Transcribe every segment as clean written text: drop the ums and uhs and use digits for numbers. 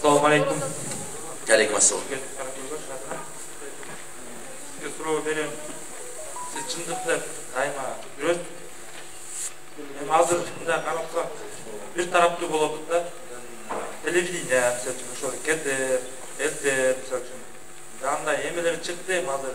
Assalamu alaikum. Алейкум ассалам. Sizge soru berem. Siz çındıkta daima görüyorsunuz. Hem hazır mınдай karapsa bir taraflı boladık da televideniya, misal üçün, şöyle Keter, Elter, misal üçün, jандай emeler çıktı, hazır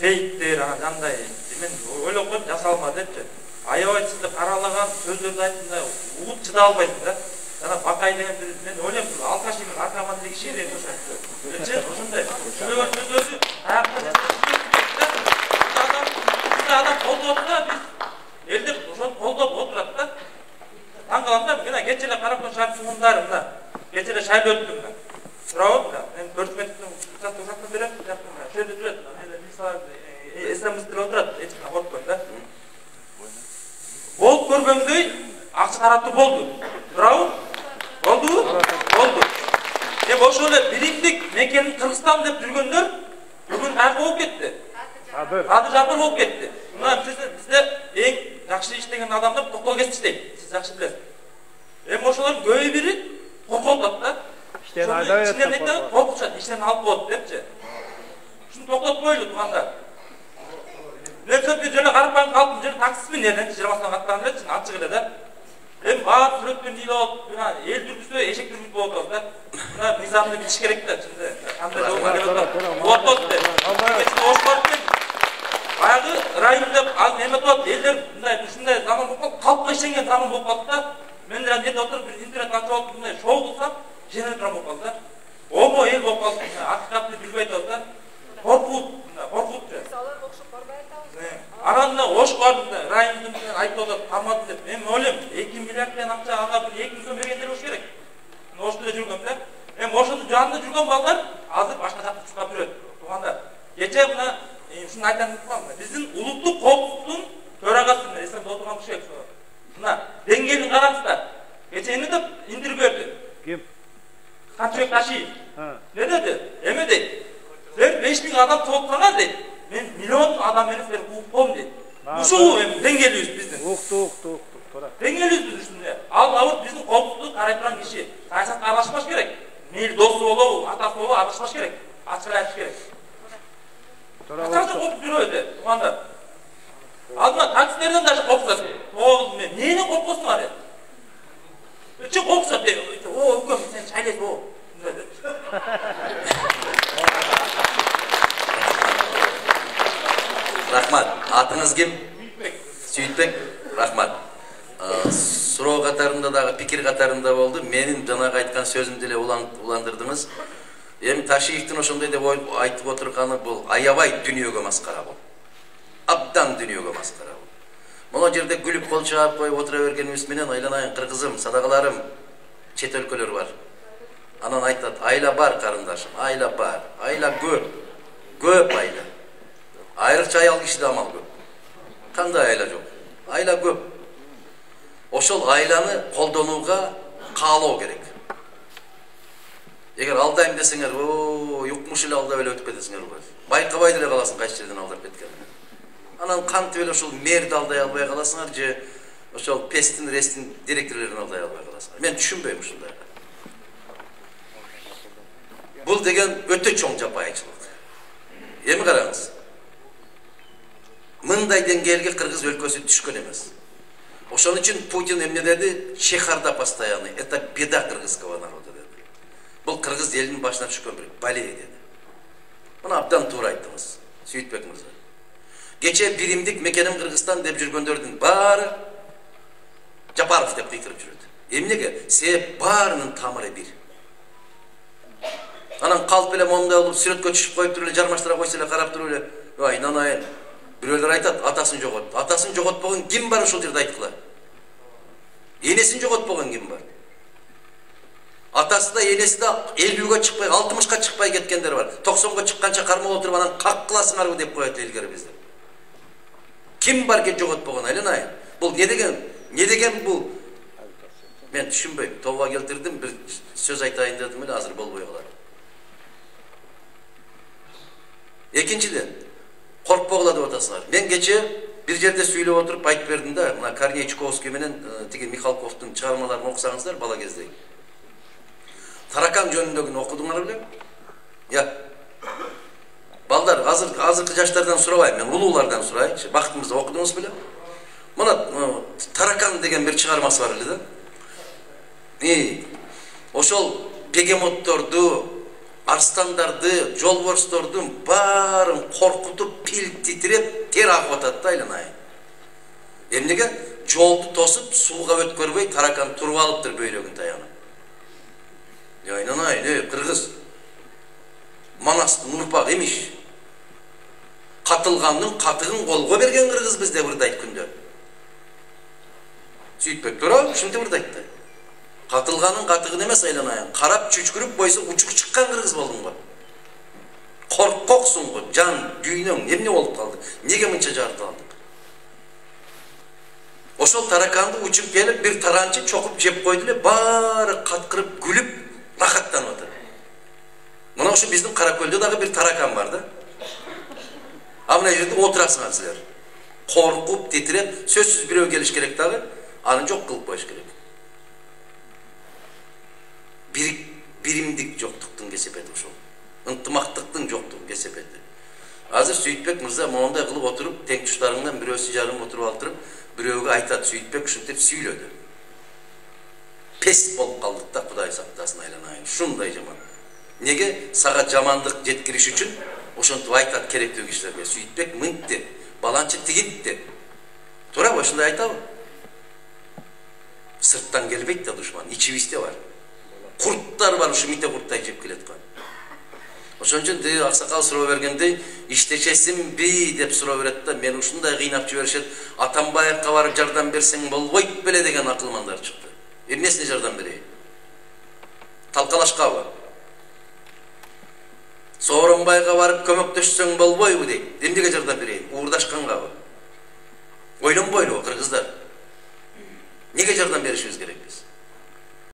fake'ler, jандай, demen öyle koyup jasalma depçi. Аябай сізді қаралаған сөздерді айтында ұғып чыда албайсың да. Жана Бакай деген бір мен ойлаймын, Алташ емес Аркаман деген шер енді ошондай. Сөйлөгөн сөздөрдү аяктан адам колдоп да биз элдер ошону колдоп отурат да. Таң калам да, мен кече эле карап шаар суундары мына. Кече эле шайлы өттүм да. Туурабы мына? Мен 4 метрден ушакта берем, ушакта жерде жүрөт. Мен мисалы эсемиздер отурат, эч кандай коркпойм да. Болып көргөмдөй акча таратуу болду. Туурабы? Болду. Эми ошол эле биримдик мекенин Кыргызстан деп жүргөндөр бүгүн кайерге болуп кетти? Кадыр жабыр болуп кетти. Мына бизде эң жакшы иштеген адамдар токтогез иштейт. Сиз жакшы билесиз. Эми ошолордун көбү бири коркот да. Иштен айдап атат. Коркушат, иштен алып коет депчи. Ушуну токтотпойлу туугандар. Мен көп жерде карапайым калдым, жерде таксисмен эле, жырмасынан каттан эле, ачык эле да. Эми баап сүрөттөн дейли болуп, мына эл жүргүзбөй, эшек жүргүзүп болуп атат да. Мына мыйзамды билиш керек да, чынында. Кандай жолго келип атат. Болот деп. Ош барып кел. Баягы районда ал неме болот, элдер мындай ушундай заман болуп калды, калпка ишенген заман болуп калды да. Мен деле эмнеде отуруп бир интернет ачып алып мындай шоу кылсам, жеңилип болуп калды да. Обо эл болуп калды. Акыйкатты билбей атат да. Коркут. Аранда ош бардым райондун айтып атат, кармады деп. Мен ойлойм, 2 миллиарддан акча ага бир 2 миллион бергендер болуш керек. Мен ошто жүргөм да. Эми ошонун жанында жүргөн балдар азыр башка жакка чыгып жүрөт. Туугандар, кече мына ушуну айтам деп турам. Биздин улуттук коопсуздуктун төрагасы менен эсемде отурган киши экс. Мына деңгээлин караңыздар. Кече эмне деп интервью берди? Ким? Кантбек Ташиев. Не деди? Эме дейт? Силер 5000 адам толтурган дейт. Men milyon adam menip verip uğupom deyip. Uşuğu dengeliyiz bizden. Uğuktu. Dengeliyiz biz üstünde. Al bizim koptuğu karaytıran kişi. Sayısakla araşmaş gerek. Meyil dostu olu, atası olu araşmaş gerek. Açık ayetmiş gerek. Açıkça kopup duruyor öyle. Tuğanda. Aldığında taksilerden de açık kopsa. Oğuz men. Neyine kopkosun var ya? Çık kopsa diyor. O hüküm sen çaylet o. Рахмат. Атыңыз ким? Сүйітбек. Рахмат. Суроо катарында дагы пикир катарында болду. Менин жанагы айткан сөзүмдү эле уландырдыңыз. Эми Ташиевдин ошондой деп айтып отурганы бул аябай дүнүйөгө маскара бул. Абдан дүнүйөгө маскара бул. Моно жерде күлүп кол чаап коюп отура бергенибиз менен айланайын кыргызым, садагаларым, чет өлкөлөр бар. Анан айтат, айла бар карындашым, айла бар. Айла көп. Көп айла. Айрыкча аял кишиде амал көп. Кандай айла жок? Айла көп. Ошол айланы колдонууга каалоо керек. Эгер алдайм десеңер, юкмуш эле алдап эле өтүп кетесиңер го. Байкабай деле каласың кайсы жерден алдап кеткенин. Анан кантип эле ошол мэрди алдай албай каласыңар же ошол пестин, рестин директорлорун алдай албай каласыңар. Мен түшүнбөйм ушундай. Бул деген өтө чоң жапайычылык. Эми караңыз. Мындай деңгээлге кыргыз өлкөсү түшкөн эмес. Ошон үчүн Путин эмне деди? Шехарда постоянный. Это беда кыргызского народа деди. Бул кыргыз элинин башына түшкөн бир болезнь деди. Муну абдан туура айттыңыз, Сүйүтбек мырза. Кече биримдик мекеним Кыргызстан деп жүргөндөрдүн баары Жапаров деп кыйкырып жүрөт. Эмнеге? Себеп баарынын тамыры бир. Анан калп эле момундай болуп сүрөткө түшүп коюп туруп эле жармаштыра койсо эле карап туруп эле, ай нанайын. Бирөөлөр айтат, атасын жогот. Атасын жоготпогон ким бар ошол жерде айткыла? Энесин жоготпогон ким бар? Атасы да, энеси да 50-ге чыкпай, 60-га чыкпай кеткендер бар. 90-га чыкканча кармалып отуруп анан как кыласыңарбы деп коет илгери бизде. Ким бар ке жоготпогон айланайын? Бул не деген бул? Мен түшүнбөйм. Тобуга келтирдим, бир сөз айтайын дедим эле, азыр болбой калат. Экинчиден, коркпогула деп атасыңар. Мен кече бир жерде сүйлөп отуруп айтып бердим да, мына Корней Чуковский менен тиги Михалковдун чыгармаларын окусаңыздар бала кезде. таракан жөнүндөгүнү окудуңар беле? Я. Балдар, азыркы жаштардан сурабайм, мен улуулардан сурайынчы. Бактыңызда окудуңуз беле? Мына таракан деген бир чыгармасы бар эле да. Ошол бегемотторду, арстандарды, жолборстордун баарын коркутуп, пил титиреп, тер агып атат да айланайын. Эмнеге? Жолду тосуп, сууга өткөрбөй, таракан туруп алыптыр бөйрөгүн таянып. Айланайын, кыргыз. Манастын урпагы эмиш. Катылгандын катыгын колго берген кыргыз бизде ырдайт күндө. Сүйтпөк тура, ушинтип ырдайт да. Катылганын катыгын эмес айланайын. Карап чүчкүрүп койсо учук чыккан кыргыз болдуң го. Коркоксуң го, жан, күйнөң, эмне болуп калды? Неге мынча жартылдың? Ошол тараканды учуп келип, бир таранчы чокуп жеп койду эле, баары каткырып, күлүп, рахаттанып атат. Мына ушу биздин Каракөлдө дагы бир таракан бар да. А мына жерде отурасыңар силер. Коркуп, титиреп, сөзсүз бирөө келиш керек дагы, аны жок кылып коюш керек. Биримдик жоктуктун кесепети ошол. Ынтымактыктын жоктугу кесепети. Азыр Сүйтбек мырза моундай кылып отуруп, тең туштарыңдан бирөөсү жарым отуруп алдырып, бирөөгө айтат, Сүйтбек ушинтип сүйлөдү. Пес болуп калдык да, Кудай сактасын айланайын. Ушундай жаман. Неге сага жамандык жеткириш үчүн ошентип айтат керектүү кишилерге. Сүйтбек мынтты, баланчы тигинтти. Туурабы, ушундай айтабы? Сырттан келбейт да душман, ичибизде бар. Курттар бар, ушу мите курттай жеп келет го. Ошон үчүн аксакал суроо бергендей, иштечесиңби деп суроо берет да, мен ушундай кыйнап жиберишет, Атамбаевга барып жардам берсең болбойт беле деген акылмандар чыкты. Эмнесине жардам берейин? Талкалашкабы? Сооронбайга барып көмөктөшсөң болбойбу дейт. Эмнеге жардам берейин? Уурдашкангабы? Ойлонбойлубу кыргыздар? Неге жардам беришибиз керек?